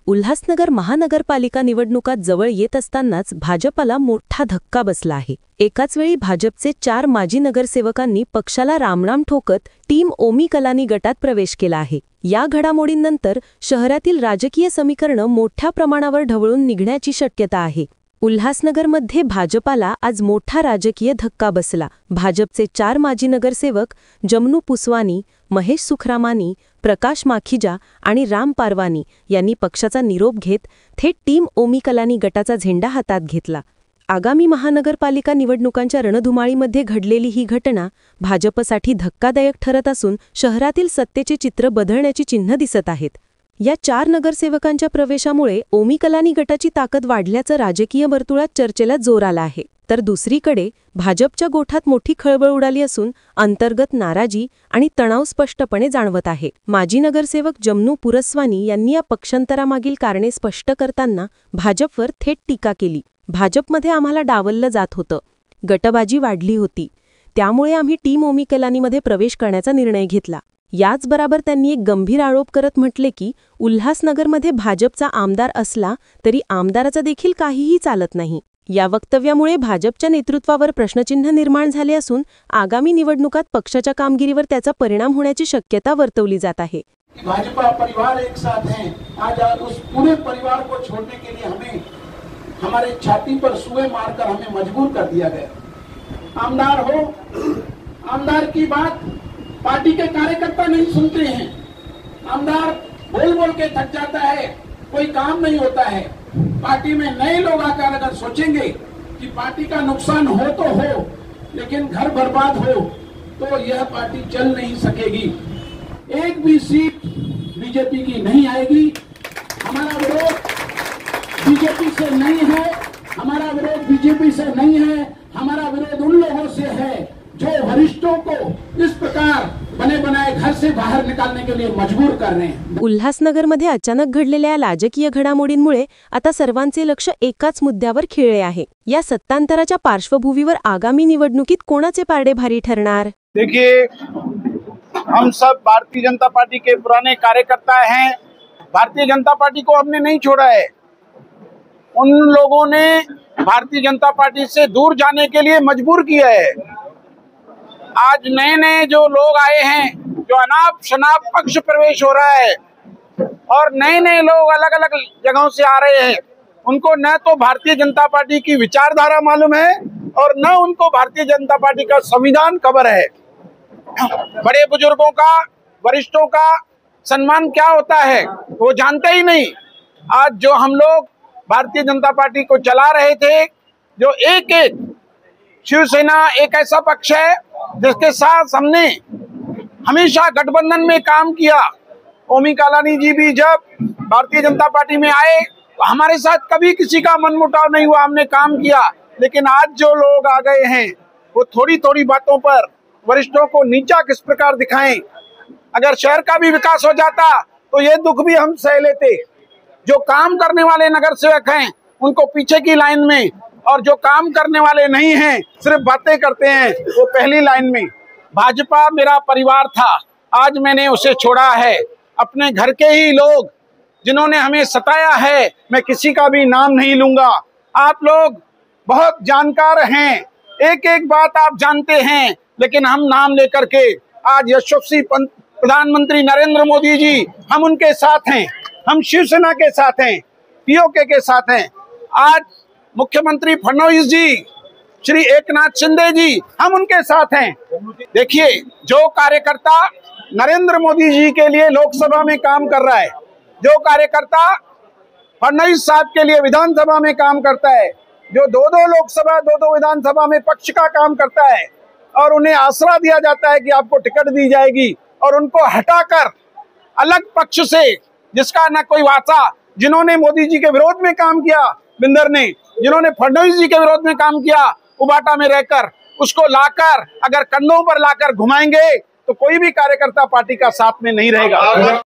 उल्हासनगर महानगरपालिका निवडणुका जवळ येत असतानाच भाजपला मोठा धक्का बसला आहे। एकाच वेळी भाजपचे 4 माजी नगरसेवकांनी पक्षाला रामराम ठोकत टीम ओमी कलानी गटात प्रवेश केला आहे। या घडामोडींनंतर शहरातील राजकीय समीकरण मोठ्या प्रमाणावर ढवळून निघण्याची शक्यता आहे। उल्हासनगरमध्ये भाजपाला आज मोठा राजकीय धक्का बसला। भाजपचे 4 माजी नगरसेवक जमनू पुसवानी, महेश सुखरामानी, प्रकाश माखीजा आणि राम पारवानी यांनी पक्षाचा निरोप घेत थेट टीम ओमी कलानी गटाचा झेंडा हातात घेतला। आगामी महानगरपालिका निवडणुकांच्या रणधुमाळीमध्ये घडलेली ही घटना भाजपसाठी धक्कादायक ठरत असून शहरातील सत्तेचे चित्र बदलण्याची चिन्ह दिसत आहेत। या 4 नगरसेवकांच्या प्रवेशामुळे ओमी कलानी गटाची ताकद वाढल्याचं राजकीय वर्तुळात चर्चेला जोर आला आहे। तर दुसरीकडे भाजपच्या गोठात मोठी खळबळ उडाली असून अंतर्गत नाराजी आणि तणाव स्पष्टपणे जाणवत आहे। माजी नगरसेवक जमनू पुरस्वानी यांनी या पक्षांतरामागील कारणे स्पष्ट करताना भाजपवर थेट टीका केली। भाजपमध्ये आम्हाला डावललं जात होतं, गटबाजी वाढली होती, त्यामुळे आम्ही टीम ओमी कलानीमध्ये प्रवेश करण्याचा निर्णय घेतला। याचबरोबर त्यांनी एक गंभीर आरोप करत म्हटले की उल्हासनगरमध्ये भाजपचा आमदार असला तरी आमदाराचा देखील काहीही चालत नाही। या वक्तव्यामुळे भाजपच्या नेतृत्वावर प्रश्नचिन्ह निर्माण झाले असून आगामी निवडणुकात पक्षाच्या कामगिरीवर त्याचा परिणाम होण्याची शक्यता वर्तवली जात आहे। भाजपा परिवार एक साथ हैं। आज उस पूरे परिवार को छोड़ने के लिए हमें हमारे छाती पर सुए मारकर हमें मजबूर कर दिया गया। आमदार हो, आमदार की बात पार्टी के कार्यकर्ता नहीं सुनते हैं। आमदार बोल बोल के थक जाता है, कोई काम नहीं होता है। पार्टी में नए लोग आकर अगर सोचेंगे कि पार्टी का नुकसान हो तो हो, लेकिन घर बर्बाद हो तो यह पार्टी चल नहीं सकेगी। एक भी सीट बीजेपी की नहीं आएगी। हमारा विरोध बीजेपी से नहीं है, हमारा विरोध बीजेपी से नहीं है, हमारा विरोध उन लोगों से है जो वरिष्ठों को इस प्रकार बने बनाए घर से बाहर निकालने के लिए मजबूर कर रहे हैं। उल्हासनगरमध्ये अचानक घडलेल्या राजकीय घडामोडींमुळे आता सर्वांचे लक्ष एकाच मुद्द्यावर खिळले आहे। या सत्तांतराच्या पार्श्वभूमीवर आगामी निवडणुकीत कोणाचे पारडे भारी ठरणार? देखिए, हम सब भारतीय जनता पार्टी के पुराने कार्यकर्ता हैं। भारतीय जनता पार्टी को हमने नहीं छोड़ा है। उन लोगों ने भारतीय जनता पार्टी से दूर जाने के लिए मजबूर किया है। आज नए नए जो लोग आए हैं, जो अनाप शनाप पक्ष प्रवेश हो रहा है और नए नए लोग अलग अलग जगहों से आ रहे हैं, उनको न तो भारतीय जनता पार्टी की विचारधारा मालूम है और न उनको भारतीय जनता पार्टी का संविधान खबर है। बड़े बुजुर्गों का, वरिष्ठों का सम्मान क्या होता है वो जानते ही नहीं। आज जो हम लोग भारतीय जनता पार्टी को चला रहे थे, जो एक एक शिवसेना एक ऐसा पक्ष है जिसके साथ हमने हमेशा गठबंधन में काम किया। ओमी कलानी जी भी जब भारतीय जनता पार्टी में आए तो हमारे साथ कभी किसी का मनमुटाव नहीं हुआ, हमने काम किया। लेकिन आज जो लोग आ गए हैं वो थोड़ी थोड़ी बातों पर वरिष्ठों को नीचा किस प्रकार दिखाएं। अगर शहर का भी विकास हो जाता तो ये दुख भी हम सह लेते। जो काम करने वाले नगर सेवक हैं उनको पीछे की लाइन में, और जो काम करने वाले नहीं हैं, सिर्फ बातें करते हैं, वो पहली लाइन में। भाजपा मेरा परिवार था, आज मैंने उसे छोड़ा है। अपने घर के ही लोग जिन्होंने हमें सताया है, मैं किसी का भी नाम नहीं लूंगा। आप लोग बहुत जानकार हैं, एक एक बात आप जानते हैं, लेकिन हम नाम लेकर के आज यशस्वी प्रधानमंत्री नरेंद्र मोदी जी, हम उनके साथ हैं, हम शिवसेना के साथ हैं, पीओके के साथ हैं। आज मुख्यमंत्री फडणवीस जी, श्री एकनाथ शिंदे जी, हम उनके साथ हैं। देखिए, जो कार्यकर्ता नरेंद्र मोदी जी के लिए लोकसभा में काम कर रहा है, जो कार्यकर्ता फडणवीस साहब के लिए विधानसभा में काम करता है, जो दो लोकसभा दो विधानसभा में पक्ष का काम करता है और उन्हें आसरा दिया जाता है कि आपको टिकट दी जाएगी, और उनको हटाकर अलग पक्ष से जिसका न कोई वाचा, जिन्होंने मोदी जी के विरोध में काम किया, बिंदर ने, जिन्होंने फडणवीस जी के विरोध में काम किया उबाटा में रहकर, उसको लाकर अगर कंधों पर लाकर घुमाएंगे तो कोई भी कार्यकर्ता पार्टी का साथ में नहीं रहेगा।